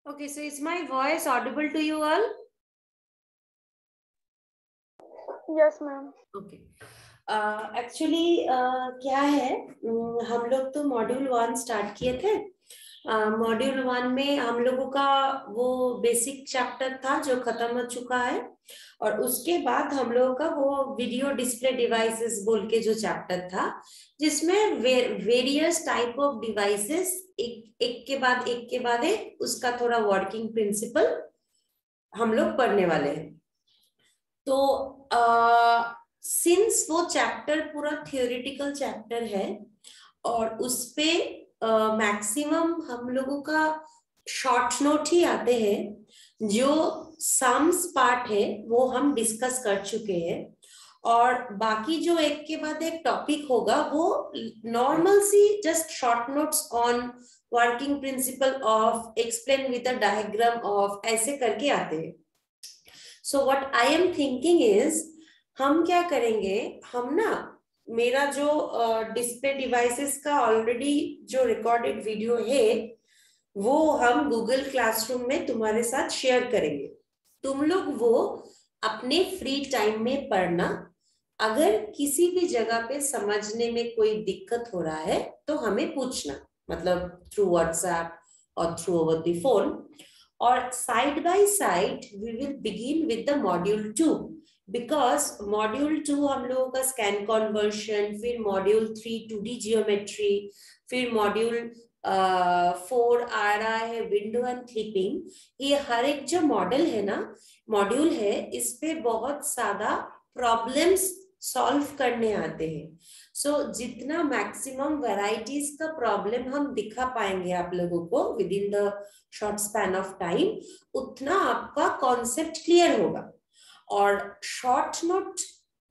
Okay, so is my voice audible to you all? Yes, ma'am. Okay. Actually क्या है, हम लोग तो मॉड्यूल 1 स्टार्ट किए थे। मॉड्यूल 1 में हम लोगों का वो बेसिक चैप्टर था जो खत्म हो चुका है, और उसके बाद हम लोगों का वो वीडियो डिस्प्ले डिवाइसेस बोल के जो चैप्टर था, जिसमें वेरियस टाइप ऑफ डिवाइसेस एक के बाद एक उसका थोड़ा वर्किंग प्रिंसिपल हम लोग पढ़ने वाले हैं। तो सिंस वो चैप्टर पूरा थियोरेटिकल चैप्टर है और उसपे मैक्सिमम हम लोगों का शॉर्ट नोट ही आते हैं, जो सम्स पार्ट है वो हम डिस्कस कर चुके हैं, और बाकी जो एक के बाद एक टॉपिक होगा वो नॉर्मल सी just short notes on working principle of, explain with a diagram of, ऐसे करके आते हैं। So what I am thinking is, हम क्या करेंगे, हम ना मेरा जो डिस्प्ले डिवाइसेस का ऑलरेडी जो रिकॉर्डेड वीडियो है वो हम गूगल क्लासरूम में तुम्हारे साथ शेयर करेंगे। तुम लोग वो अपने फ्री टाइम में पढ़ना। अगर किसी भी जगह पे समझने में कोई दिक्कत हो रहा है तो हमें पूछना, मतलब थ्रू व्हाट्सएप और थ्रू ओवर द फोन। और side by side we will begin with the module 2, because module 2 हम लोगों का स्कैन कन्वर्शन, फिर मॉड्यूल 3 2D जियोमेट्री, फिर मॉड्यूल 4 आ रहा है विंडो एंड क्लिपिंग। ये हर एक जो मॉडल है ना, मॉड्यूल है, इस पे बहुत सारा प्रॉब्लम्स सॉल्व करने आते हैं। सो जितना मैक्सिमम वैरायटीज का प्रॉब्लम हम दिखा पाएंगे आप लोगों को with in the short span of time, उतना आपका कॉन्सेप्ट क्लियर होगा। और शॉर्ट नोट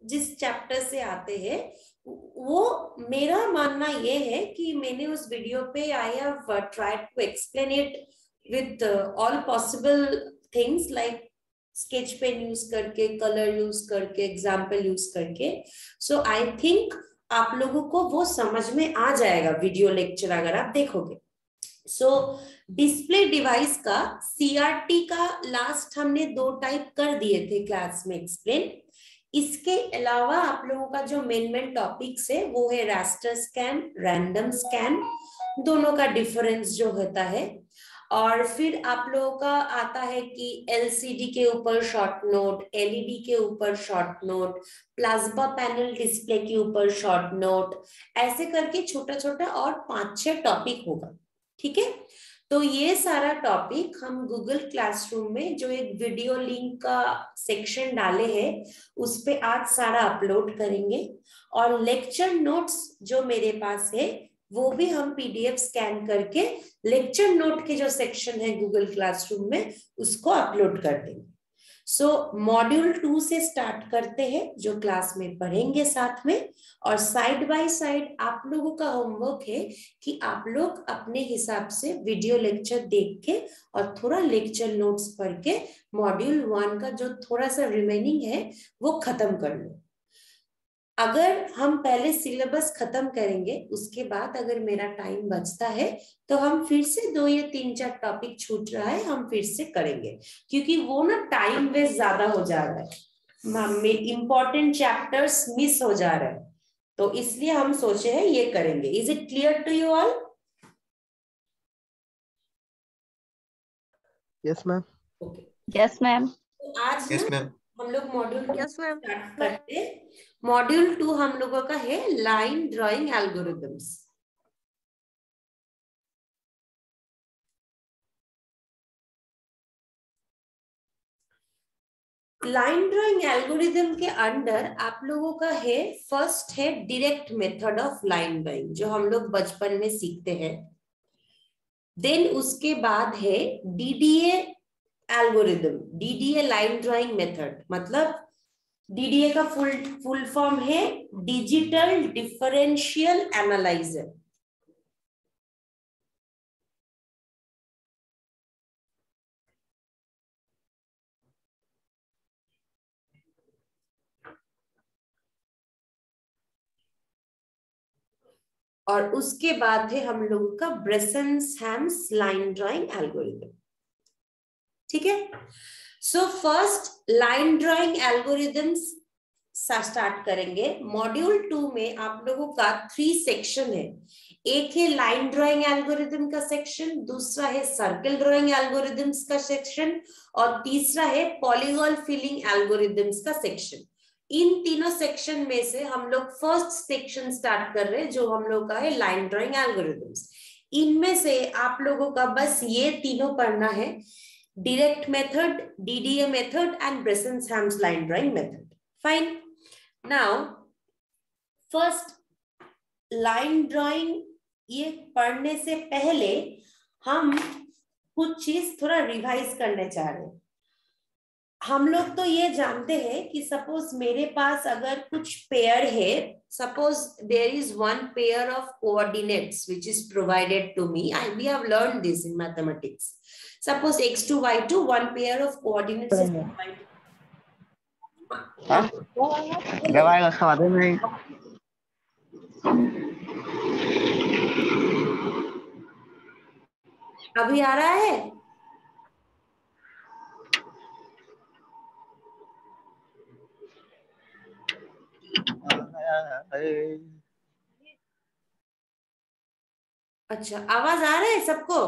जिस चैप्टर से आते हैं, वो मेरा मानना ये है कि मैंने उस वीडियो पे I have tried to explain it with all possible things, like sketch pen use करके, कलर यूज करके, एग्जाम्पल यूज करके। सो आई थिंक आप लोगों को वो समझ में आ जाएगा वीडियो लेक्चर अगर आप देखोगे। सो डिस्प्ले डिवाइस का सीआरटी का लास्ट हमने 2 टाइप कर दिए थे क्लास में एक्सप्लेन। इसके अलावा आप लोगों का जो मेन टॉपिक्स है वो है रास्टर स्कैन, रैंडम स्कैन, दोनों का डिफरेंस जो होता है। और फिर आप लोगों का आता है कि एलसीडी के ऊपर शॉर्ट नोट, एलईडी के ऊपर short note, plasma panel display के ऊपर शॉर्ट नोट, ऐसे करके छोटा छोटा और 5-6 टॉपिक होगा। ठीक है, तो ये सारा टॉपिक हम गूगल क्लासरूम में जो एक वीडियो लिंक का सेक्शन डाले हैं उस पे आज सारा अपलोड करेंगे। और लेक्चर नोट्स जो मेरे पास है वो भी हम पीडीएफ स्कैन करके लेक्चर नोट के जो सेक्शन है गूगल क्लासरूम में उसको अपलोड कर देंगे। सो मॉड्यूल 2 से स्टार्ट करते हैं, जो क्लास में पढ़ेंगे साथ में। और साइड बाय साइड आप लोगों का होमवर्क है कि आप लोग अपने हिसाब से वीडियो लेक्चर देख के और थोड़ा लेक्चर नोट्स पढ़ के मॉड्यूल 1 का जो थोड़ा सा रिमेनिंग है वो खत्म कर लो। अगर हम पहले सिलेबस खत्म करेंगे, उसके बाद अगर मेरा टाइम बचता है तो हम फिर से 2 या 3-4 टॉपिक छूट रहा है हम फिर से करेंगे, क्योंकि वो ना टाइम वेस्ट ज्यादा हो जा रहा है, इंपॉर्टेंट चैप्टर्स मिस हो जा रहा है, तो इसलिए हम सोचे हैं ये करेंगे। Is it clear to you all? Yes ma'am. Okay, yes ma'am. तो आज यस ना मैम। हम लोग मॉड्यूल 2 Yes, ma'am. स्टार्ट करते हैं। मॉड्यूल 2 हम लोगों का है line drawing algorithms. Line drawing algorithm के अंडर आप लोगों का है, फर्स्ट है direct method of line drawing जो हम लोग बचपन में सीखते हैं। देन उसके बाद है DDA algorithm, DDA line drawing method, मतलब डीडीए का फुल फॉर्म है डिजिटल डिफरेंशियल एनालाइजर। और उसके बाद है हम लोगों का ब्रेसेंस-हैम्स लाइन ड्राइंग एल्गोरिथम। ठीक है, so first line drawing algorithms start करेंगे। मॉड्यूल 2 में आप लोगों का 3 सेक्शन है। एक है लाइन ड्राइंग एल्गोरिथम का सेक्शन, दूसरा है सर्कल ड्राइंग एल्गोरिथम्स का सेक्शन, और तीसरा है पॉलीगॉन फिलिंग एल्गोरिथम्स का सेक्शन। इन तीनों सेक्शन में से हम लोग फर्स्ट सेक्शन स्टार्ट कर रहे हैं, जो हम लोग का है लाइन ड्राइंग एल्गोरिथम्स। इनमें से आप लोगों का बस ये तीनों पढ़ना है, direct method, DDA method and Bresen's-Hams line drawing method. Fine. Now, first line drawing ये पढ़ने से पहले हम कुछ चीज थोड़ा रिवाइज करने चाह रहे हैं। हम लोग तो ये जानते हैं कि सपोज मेरे पास अगर कुछ पेयर है, suppose there is one pair of coordinates which is provided to me, we have learned this in mathematics. Suppose x2, y2, one pair of coordinates is provided. अभी आ रहा है? अच्छा, आवाज आ रहा है सबको?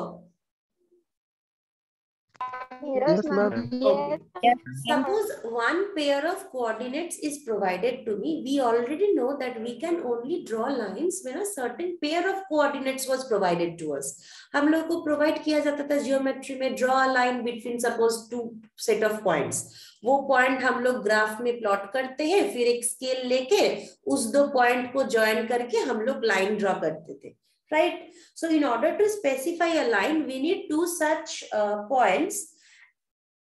Yes, ma'am. Okay. Suppose one pair of coordinates is provided to me. We already know that we can only draw lines when a certain pair of coordinates was provided to us. हम लोग को provide किया जाता था geometry में, draw a line between suppose two set of points. वो point हम लोग ग्राफ में प्लॉट करते हैं, फिर एक स्केल लेके उस दो पॉइंट को ज्वाइन करके हम लोग लाइन ड्रॉ करते थे, right? So in order to specify a line, we need two such points.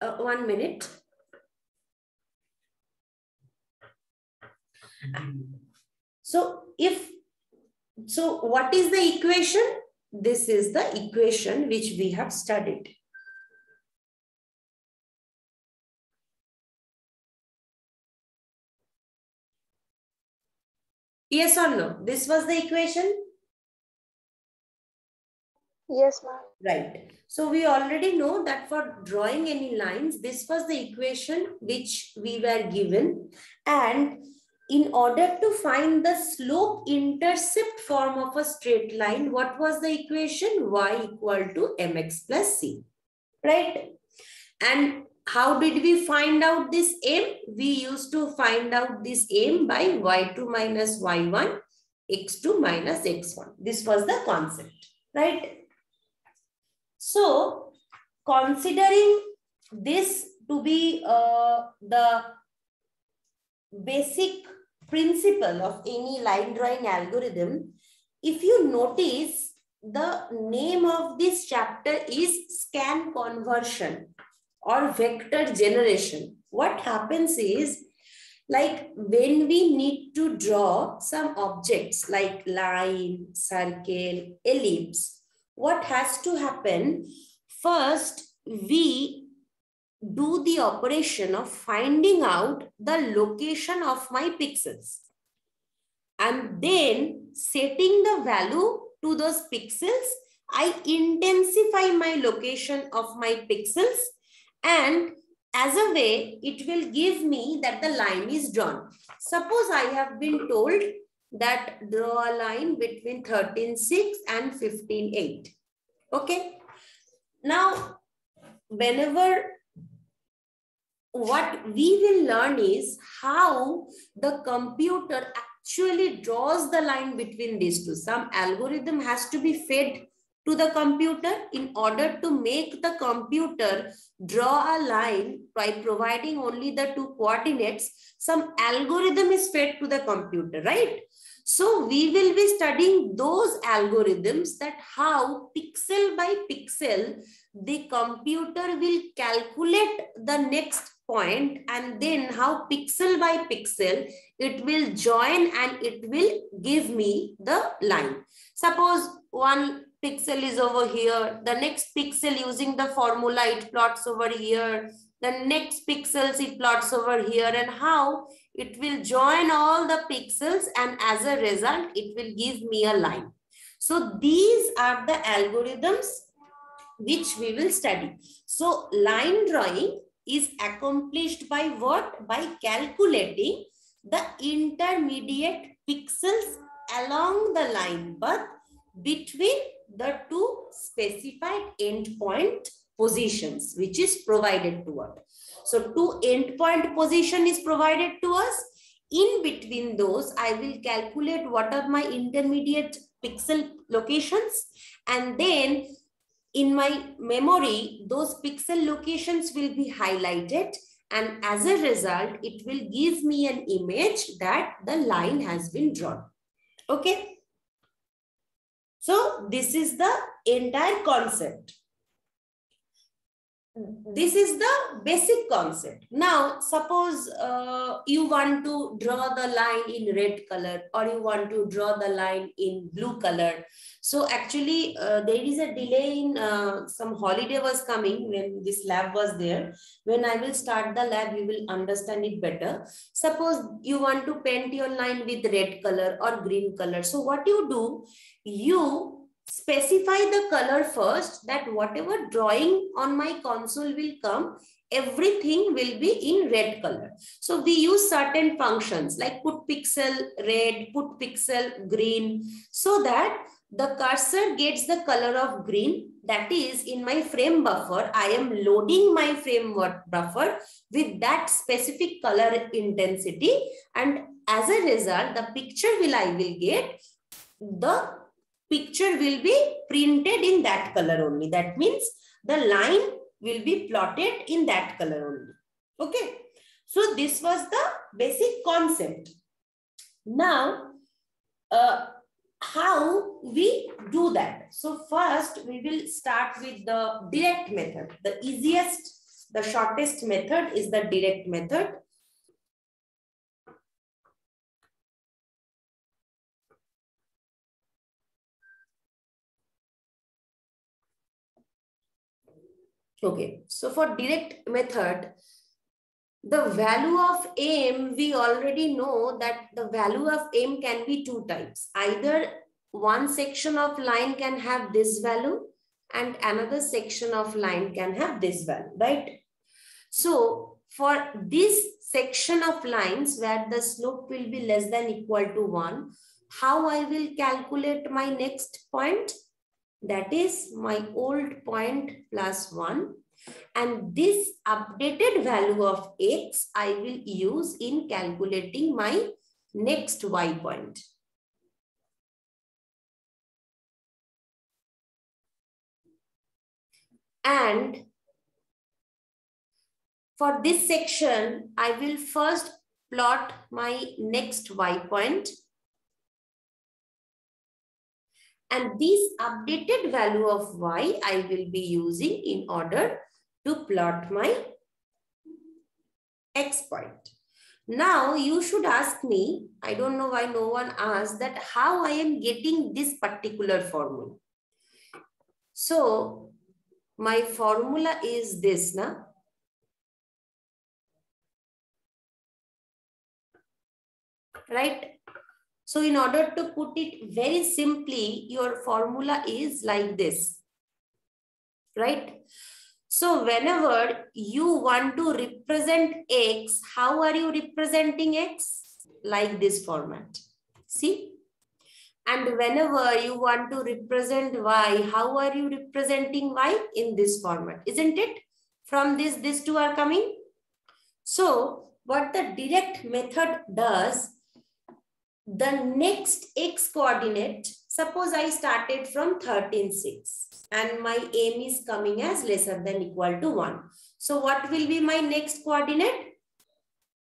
1 minute. So what is the equation? This is the equation which we have studied. Yes or no? This was the equation? Yes, ma'am. Right. So we already know that for drawing any lines, this was the equation which we were given. And in order to find the slope intercept form of a straight line, what was the equation? Y equal to mx plus c. Right? And how did we find out this m? We used to find out this m by y2 minus y1, x2 minus x1. This was the concept. Right? So, considering this to be the basic principle of any line drawing algorithm, if you notice, the name of this chapter is scan conversion or vector generation. What happens is, like when we need to draw some objects like line, circle, ellipse, what has to happen? First, we do the operation of finding out the location of my pixels, and then setting the value to those pixels, I intensify my location of my pixels, and as a way, it will give me that the line is drawn. Suppose I have been told that draw a line between 13.6 and 15.8. Okay. Now, whenever what we will learn is how the computer actually draws the line between these two. Some algorithm has to be fed to the computer in order to make the computer draw a line by providing only the two coordinates. Some algorithm is fed to the computer, right? So we will be studying those algorithms, that how pixel by pixel the computer will calculate the next point, and then how pixel by pixel it will join and it will give me the line. Suppose one pixel is over here, the next pixel using the formula it plots over here, the next pixels it plots over here, and how it will join all the pixels, and as a result it will give me a line. So these are the algorithms which we will study. So line drawing is accomplished by what? By calculating the intermediate pixels along the line path between the two specified endpoint positions which is provided to us. So two endpoint position is provided to us. In between those, I will calculate what are my intermediate pixel locations, and then in my memory, those pixel locations will be highlighted, and as a result, it will give me an image that the line has been drawn. Okay. So this is the entire concept. This is the basic concept. Now, suppose you want to draw the line in red color, or you want to draw the line in blue color. So actually, there is a delay in some holiday was coming when this lab was there. When I will start the lab, you will understand it better. Suppose you want to paint your line with red color or green color. So what you do, you specify the color first, that whatever drawing on my console will come, everything will be in red color. So we use certain functions like put pixel red, put pixel green, so that the cursor gets the color of green. That is, in my frame buffer, I am loading my frame buffer with that specific color intensity, and as a result, the picture I will get, the picture will be printed in that color only. That means the line will be plotted in that color only. Okay. So this was the basic concept. Now, how we do that? So first we will start with the direct method. The easiest, the shortest method is the direct method. Okay, so for direct method, the value of m, we already know that the value of m can be two types. Either one section of line can have this value and another section of line can have this value, right? So for this section of lines where the slope will be less than equal to 1, how I will calculate my next point? That is my old point plus 1. And this updated value of x I will use in calculating my next y point. And for this section, I will first plot my next y point. And this updated value of y I will be using in order to plot my x point. Now you should ask me, I don't know why no one asked, that how I am getting this particular formula. So my formula is this, na? Right? So in order to put it very simply, your formula is like this, right? So whenever you want to represent x, how are you representing x? Like this format. See? And whenever you want to represent y, how are you representing y? In this format, isn't it? From this, these two are coming. So what the direct method does, the next x coordinate, suppose I started from 13,6 and my m is coming as lesser than equal to 1. So what will be my next coordinate?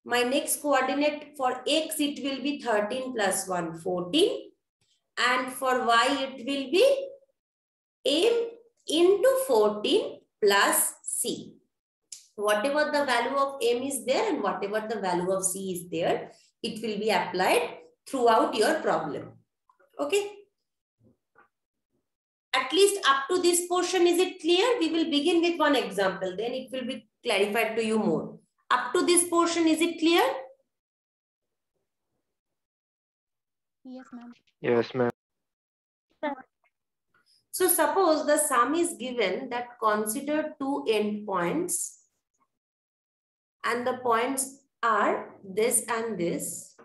My next coordinate for x, it will be 13 plus 1, 14. And for y, it will be m into 14 plus c. Whatever the value of m is there and whatever the value of c is there, it will be applied throughout your problem. Okay. At least up to this portion, is it clear? We will begin with one example, then it will be clarified to you more. Up to this portion, is it clear? Yes, ma'am. Yes, ma'am. So suppose the sum is given that consider two endpoints and the points are this and this.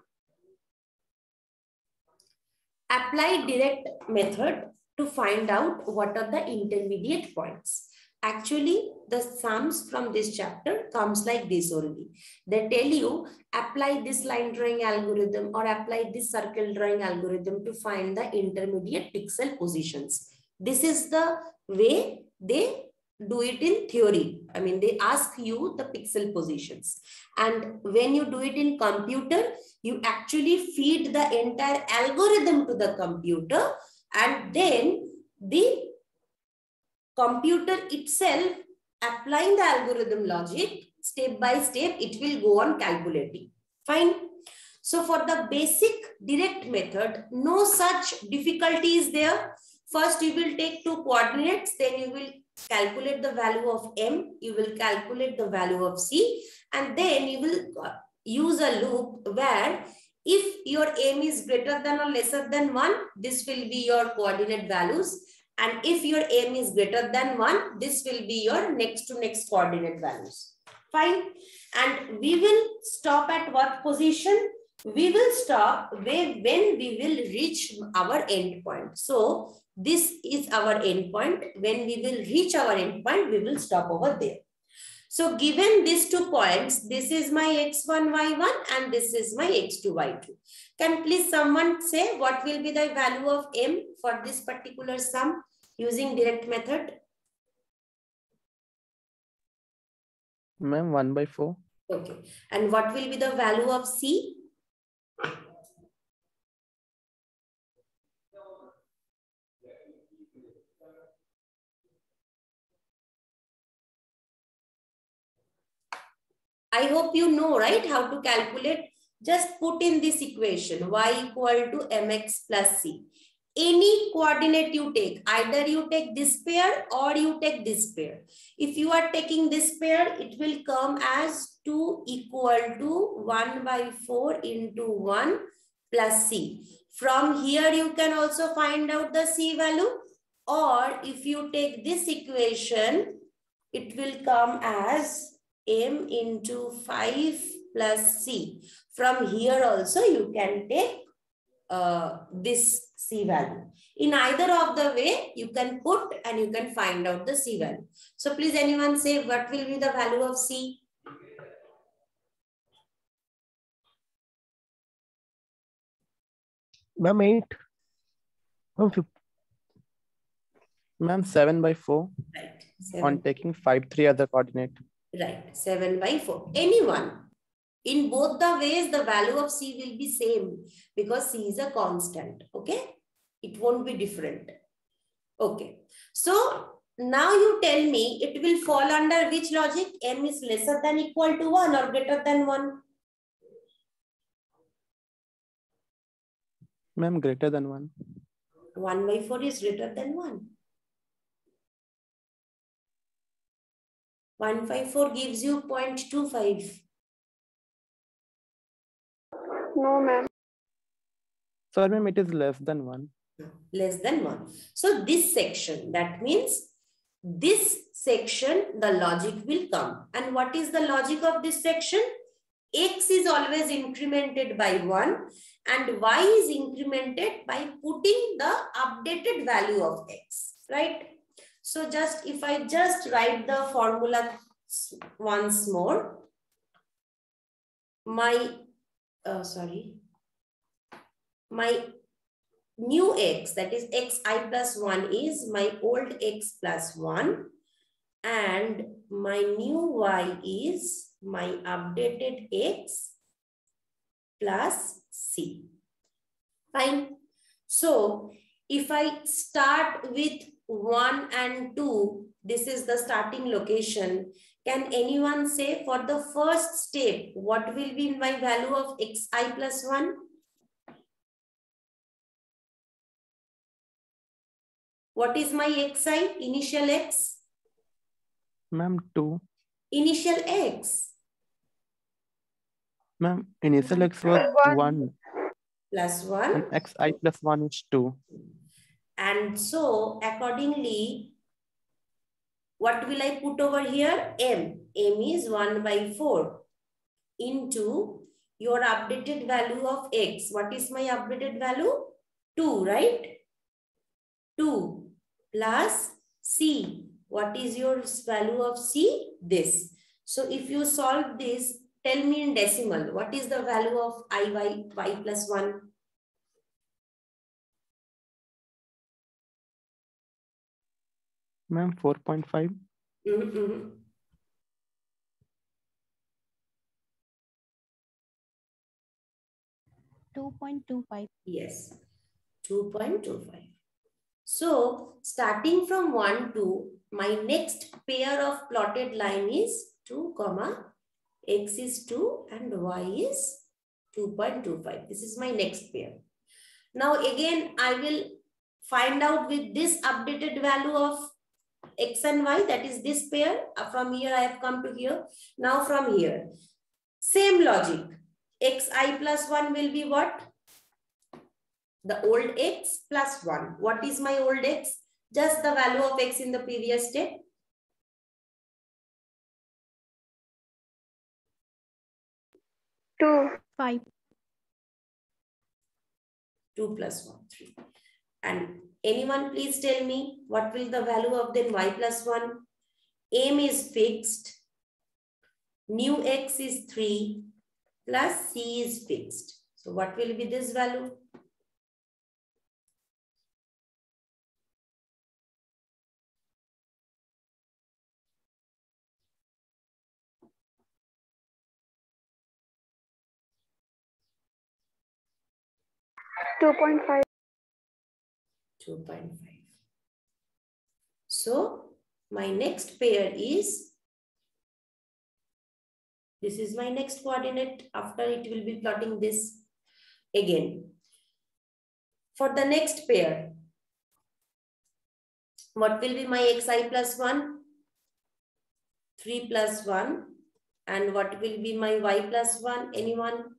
Apply direct method to find out what are the intermediate points. Actually, the sums from this chapter comes like this only. They tell you apply this line drawing algorithm or apply this circle drawing algorithm to find the intermediate pixel positions. This is the way they do it in theory. I mean, they ask you the pixel positions. And when you do it in computer, you actually feed the entire algorithm to the computer, and then the computer itself, applying the algorithm logic step by step, it will go on calculating. Fine. So for the basic direct method, no such difficulty is there. First, you will take two coordinates, then you will calculate the value of M, you will calculate the value of C, and then you will use a loop where if your M is greater than or lesser than 1, this will be your coordinate values. And if your M is greater than 1, this will be your next to next coordinate values. Fine. And we will stop at what position? We will stop when we will reach our endpoint. So this is our endpoint. When we will reach our endpoint, we will stop over there. So given these 2 points, this is my x1, y1 and this is my x2, y2. Can please someone say what will be the value of M for this particular sum using direct method? Ma'am, 1/4. Okay. And what will be the value of C? I hope you know, right, how to calculate. Just put in this equation, y equal to mx plus c. Any coordinate you take, either you take this pair or you take this pair. If you are taking this pair, it will come as 2 equal to 1/4 into 1 plus c. From here, you can also find out the c value. Or if you take this equation, it will come as m into 5 plus c. From here also you can take this c value. In either of the way, you can put and you can find out the c value. So please anyone say what will be the value of c? Ma'am, 8. Ma'am, 7/4. Right. On taking 5, 3 other coordinate. Right. 7/4. Anyone. In both the ways, the value of c will be same because c is a constant. Okay. It won't be different. Okay. So now you tell me it will fall under which logic? M is lesser than equal to 1 or greater than 1? Ma'am, greater than 1. 1/4 is greater than 1. 1/4 gives you 0.25. No, ma'am. Sorry, ma'am, it is less than 1. Less than 1. So this section, that means this section, the logic will come. And what is the logic of this section? X is always incremented by 1 and y is incremented by putting the updated value of x, right? So just if I just write the formula once more, my new x, that is xi plus 1 is my old x plus 1 and my new y is my updated x plus c. Fine. So if I start with 1 and 2, this is the starting location. Can anyone say for the first step, what will be my value of xi plus 1? What is my xi, initial x? Ma'am, 2. Initial x. Ma'am, initial x was 1. Plus 1. And xi plus 1 is 2. And so accordingly, what will I put over here? M. M is 1 by 4 into your updated value of X. What is my updated value? 2, right? 2 plus C. What is your value of C? This. So if you solve this, tell me in decimal, what is the value of IY, y plus 1? Ma'am, 4.5. 2.25. Yes, 2.25. So starting from 1 to my next pair of plotted line is 2, x is 2 and y is 2.25. This is my next pair. Now again, I will find out with this updated value of x and y, that is this pair. From here I have come to here. Now from here, same logic. xi plus 1 will be what? The old x plus 1. What is my old x? Just the value of x in the previous step. 2. 5. 2 plus 1, 3. And anyone please tell me what will the value of then y plus 1? M is fixed. New x is 3 plus c is fixed. So what will be this value? Two 2.5. 2.5. So my next pair is, this is my next coordinate. After it will be plotting this again. For the next pair, what will be my xi plus 1? 3 plus 1. And what will be my y plus 1? Anyone?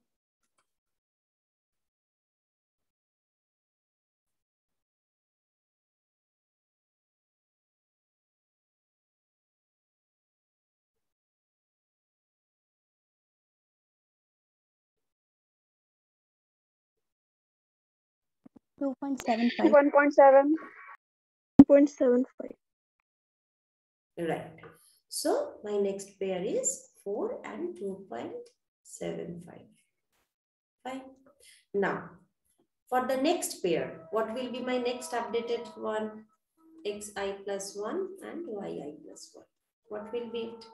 Two 2.75. 1.7. 1.75. Right. So my next pair is 4 and 2.75. Fine. Now, for the next pair, what will be my next updated one? Xi plus 1 and yi plus 1. What will be it?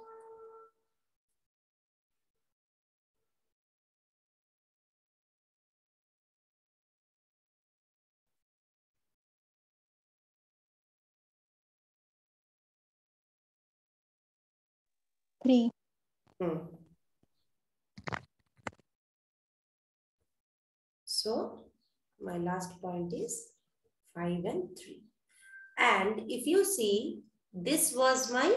Three. So my last point is 5 and 3. And if you see, this was my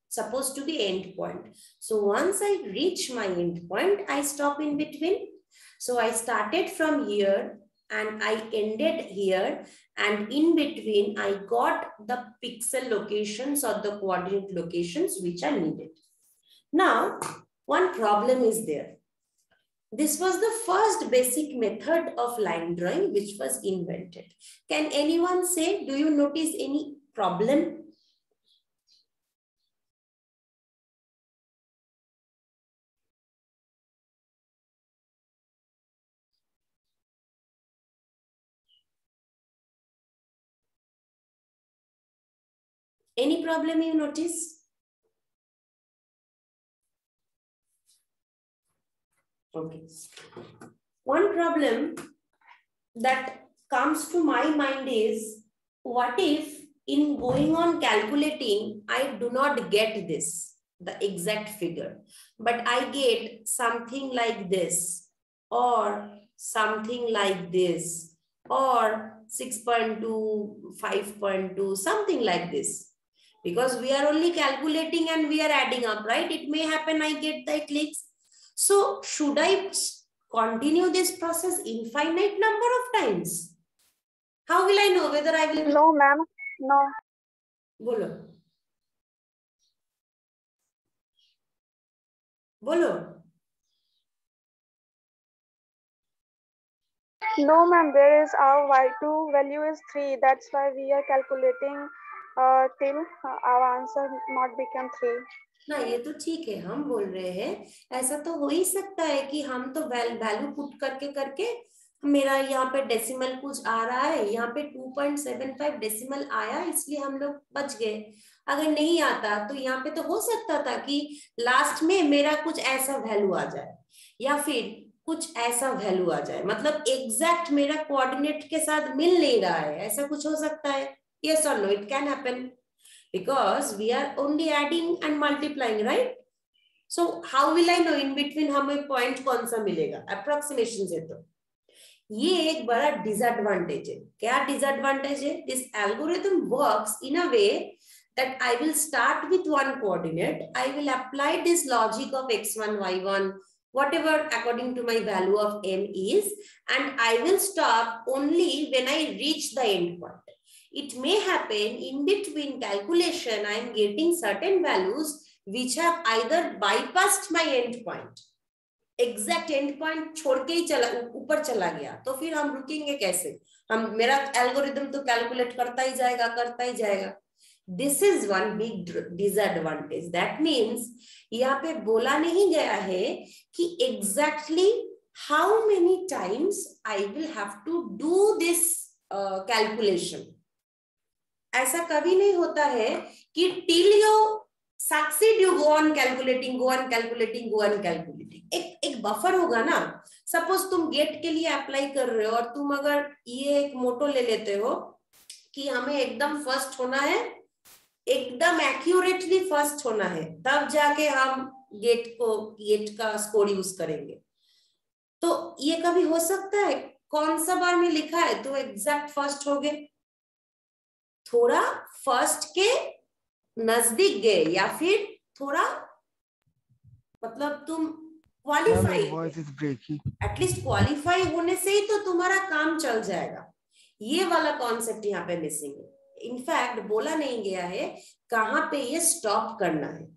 supposed to be end point. So once I reach my end point, I stop in between. So I started from here and I ended here, and in between I got the pixel locations or the coordinate locations which are needed. Now, one problem is there. This was the first basic method of line drawing which was invented. Can anyone say, do you notice any problem? Any problem you notice? Okay. One problem that comes to my mind is, what if in going on calculating, I do not get this, the exact figure, but I get something like this, or something like this, or 6.2, 5.2, something like this. Because we are only calculating and we are adding up, right? It may happen I get the clicks. So should I continue this process infinite number of times? How will I know whether I will? No, ma'am. No. बोलो बोलो. No, ma'am. There is our y2 value is 3. That's why we are calculating till our answer not become 3. ना ये तो ठीक है, हम बोल रहे हैं ऐसा तो हो ही सकता है कि हम तो वैल्यू पुट करके करके मेरा यहाँ पे डेसिमल कुछ आ रहा है, यहाँ पे 2.75 डेसिमल आया इसलिए हम लोग बच गए. अगर नहीं आता तो यहाँ पे तो हो सकता था कि लास्ट में मेरा कुछ ऐसा वैल्यू आ जाए या फिर कुछ ऐसा वैल्यू आ जाए, मतलब एग्जैक्ट मेरा कोऑर्डिनेट के साथ मिल नहीं रहा है, ऐसा कुछ हो सकता है. यस और no, it can happen because we are only adding and multiplying, right? So how will I know in between हमें पॉइंट कौन सा मिलेगा अप्रोक्सीमेशन से. तो ये एक बड़ा डिसएडवांटेज है. क्या डिसएडवांटेज है? This algorithm works in a way that I will start with one coordinate, I will apply this logic of x1 y1 whatever according to my value of m is, and I will stop only when I reach the end point. It may happen in between calculation I am getting certain values which have either bypassed my end point, exact and point छोड़ के ही चला ऊपर चला गया, तो फिर हम रुकेंगे कैसे? हम मेरा एल्गोरिथम तो कैलकुलेट करता ही जाएगा. This is one big disadvantage. That means यहाँ पे बोला नहीं गया है कि exactly how many times I will have to do this calculation. ऐसा कभी नहीं होता है कि till you succeed you go on calculating. एक बफर होगा ना. सपोज तुम गेट के लिए अप्लाई कर रहे हो और तुम अगर ये एक मोटो ले लेते हो कि हमें एकदम फर्स्ट होना है, एकदम एक्यूरेटली फर्स्ट होना है, तब जाके हम गेट का स्कोर यूज करेंगे. तो ये कभी हो सकता है? कौन सा बार में लिखा है तो एग्जैक्ट फर्स्ट हो गए? थोड़ा फर्स्ट के नजदीक गए या फिर थोड़ा, मतलब तुम क्वालिफाई, एटलीस्ट क्वालिफाई होने से ही तो तुम्हारा काम चल जाएगा. ये वाला कॉन्सेप्ट यहाँ पे मिसिंग है. इनफैक्ट बोला नहीं गया है कहाँ पे ये स्टॉप करना है.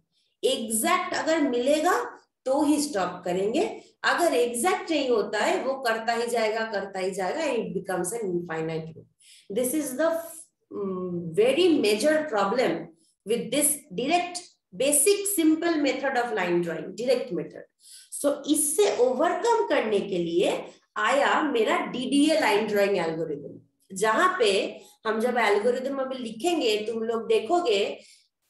एग्जैक्ट अगर मिलेगा तो ही स्टॉप करेंगे, अगर एग्जैक्ट नहीं होता है वो करता ही जाएगा, it becomes an infinite loop. This is the very major problem with this direct basic simple method of line drawing, direct method. So इससे ओवरकम करने के लिए आया मेरा DDA लाइन ड्राइंग एल्गोरिथम, जहां पे हम जब एल्गोरिथम अभी लिखेंगे तुम लोग देखोगे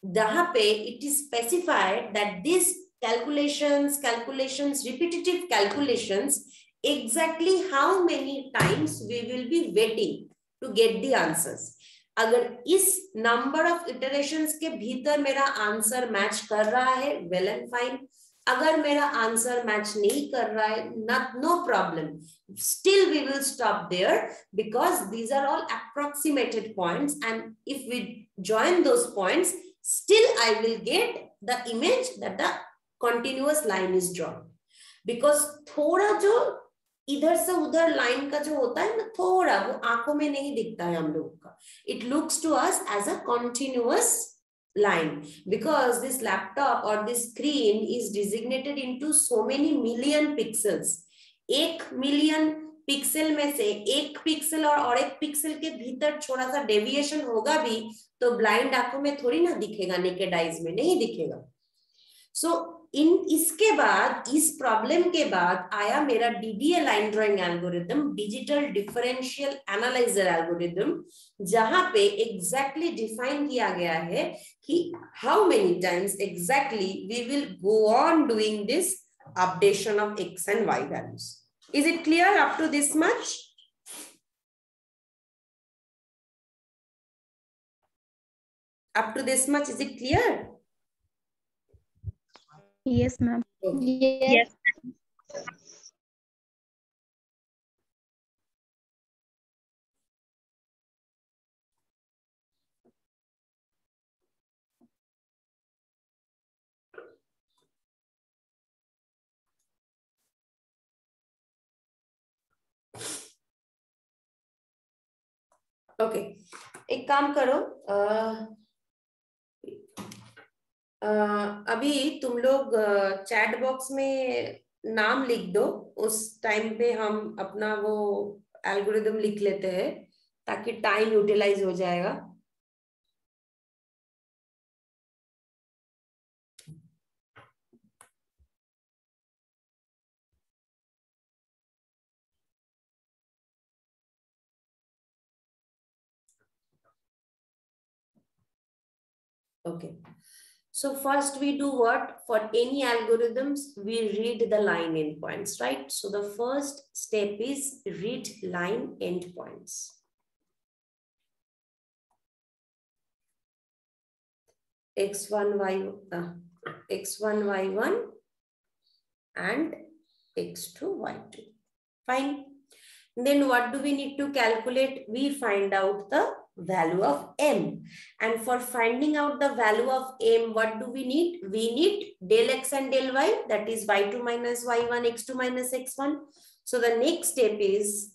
जहां पे it is specified that this calculations, repetitive calculations, exactly how many times we will be waiting to get the answers. अगर इस नंबर ऑफ इटरेशंस के भीतर मेरा आंसर मैच कर रहा है, वेल एंड फाइन. अगर मेरा आंसर मैच नहीं कर रहा है, no problem, still we will stop there because these are all approximated points, and if we join those points, still I will get the image that the continuous line is drawn. Because थोड़ा जो इधर से उधर line का जो होता है ना, थोड़ा वो आंखों में नहीं दिखता है हम लोगों का. It looks to us as a continuous line because this laptop or this screen is designated into so many million pixels. 1 million pixel में से एक पिक्सल और एक पिक्सल के भीतर थोड़ा सा डेविएशन होगा भी तो ब्लाइंड आंखों में थोड़ी ना दिखेगा, नेकेड आईज में नहीं दिखेगा. सो इसके बाद, इस प्रॉब्लम के बाद आया मेरा DDA line drawing algorithm, digital differential analyser algorithm, जहां पे एग्जैक्टली डिफाइन किया गया है कि how many times exactly we will go on doing this updation of X and Y values. Is it clear up to this much? Up to this much, is it clear? Yes, ma'am. Yes. Okay, एक काम करो, अभी तुम लोग chat box में नाम लिख दो, उस टाइम पे हम अपना वो एल्गोरिदम लिख लेते हैं ताकि टाइम यूटिलाइज हो जाएगा। Okay. So first we do what? For any algorithms, we read the line endpoints, right? So the first step is read line endpoints. X1, Y1 and X2, Y2. Fine. Then what do we need to calculate? We find out the value of M. And for finding out the value of M, what do we need? We need del X and del Y, that is Y2 minus Y1, X2 minus X1. So the next step is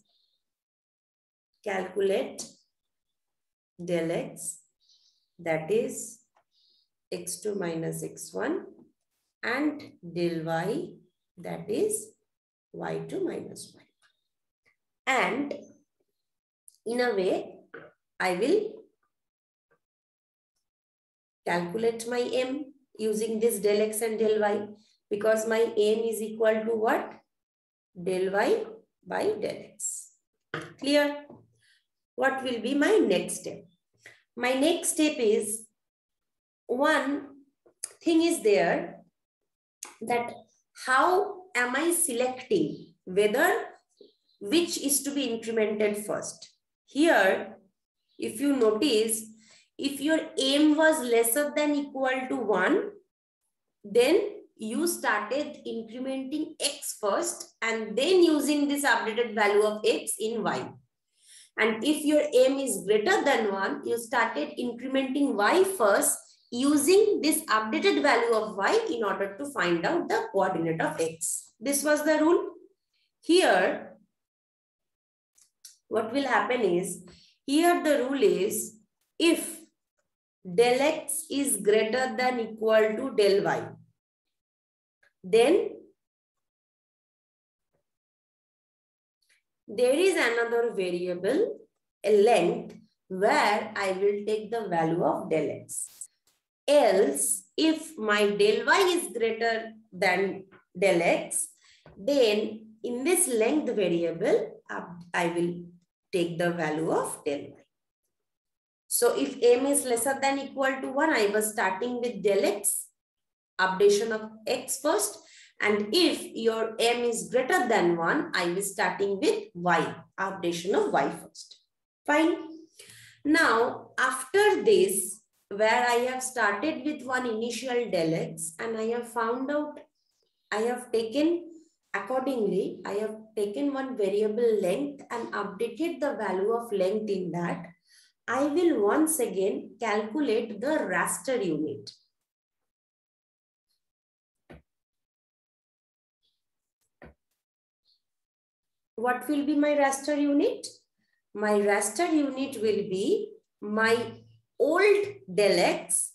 calculate del X, that is X2 minus X1, and del Y, that is Y2 minus Y1. And in a way, I will calculate my M using this del X and del Y, because my M is equal to what? Del Y by del X. Clear? What will be my next step? My next step is, one thing is there, that how am I selecting whether which is to be incremented first? Here, if you notice, if your M was lesser than equal to 1, then you started incrementing X first and then using this updated value of X in Y. And if your M is greater than 1, you started incrementing Y first using this updated value of Y in order to find out the coordinate of X. This was the rule. Here, what will happen is, here the rule is, if del X is greater than equal to del Y, then there is another variable, a length, where I will take the value of del X. Else, if my del Y is greater than del X, then in this length variable, I will take the value of del Y. So if M is lesser than equal to 1, I was starting with del X, updation of X first. And if your M is greater than 1, I was starting with Y, updation of Y first. Fine. Now, after this, where I have started with one initial del X and I have found out, I have taken accordingly, I have taken one variable length and updated the value of length in that, I will once again calculate the raster unit. What will be my raster unit? My raster unit will be my old del X,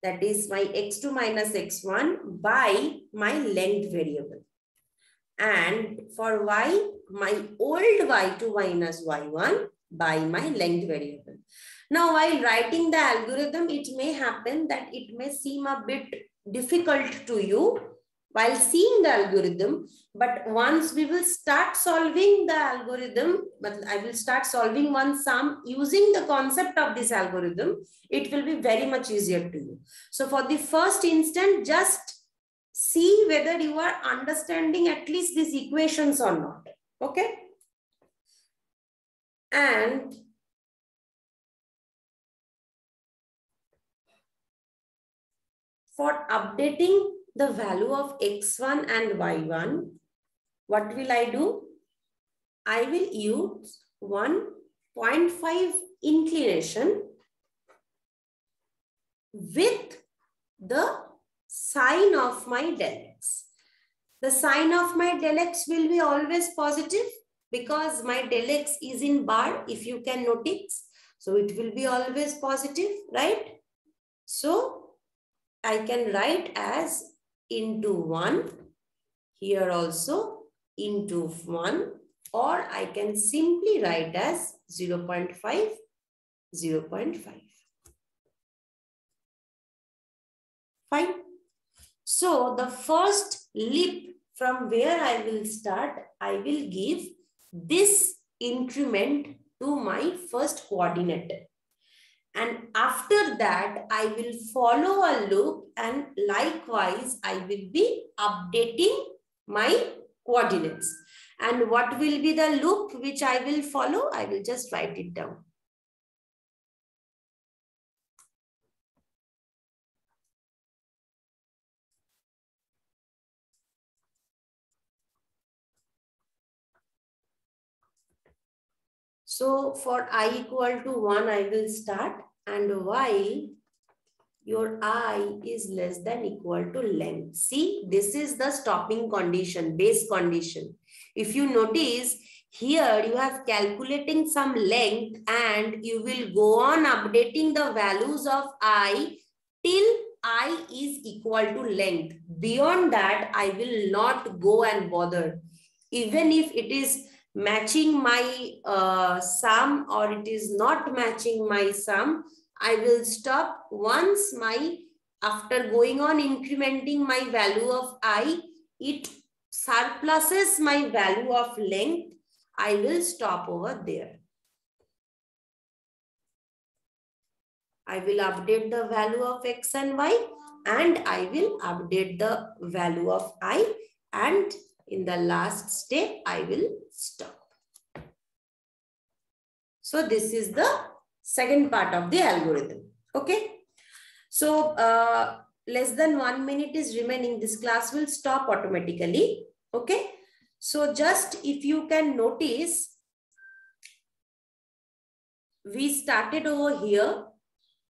that is my X2 minus X1 by my length variable. And for Y, my old Y2 minus Y1 by my length variable. Now, while writing the algorithm, it may happen that it may seem a bit difficult to you while seeing the algorithm, but once we will start solving the algorithm, but I will start solving one sum using the concept of this algorithm, it will be very much easier to you. So for the first instant, just see whether you are understanding at least these equations or not. Okay? And for updating the value of X1 and Y1, what will I do? I will use 1.5 inclination with the sign of my del X. The sign of my del X will be always positive because my del x is in bar, if you can notice. So it will be always positive, right? So I can write as into 1, here also into 1, or I can simply write as 0.5, 0.5. Fine. So the first leap from where I will start, I will give this increment to my first coordinate. And after that, I will follow a loop, and likewise, I will be updating my coordinates. And what will be the loop which I will follow? I will just write it down. So for I equal to 1, I will start, and while your I is less than equal to length. See, this is the stopping condition, base condition. If you notice, here you have calculating some length, and you will go on updating the values of I till I is equal to length. Beyond that, I will not go and bother. Even if it is matching my sum or it is not matching my sum, I will stop once after going on incrementing my value of I, it surpluses my value of length. I will stop over there. I will update the value of X and Y, and I will update the value of I, and in the last step, I will stop. So this is the second part of the algorithm. Okay. So less than 1 minute is remaining. This class will stop automatically. Okay. So just if you can notice, we started over here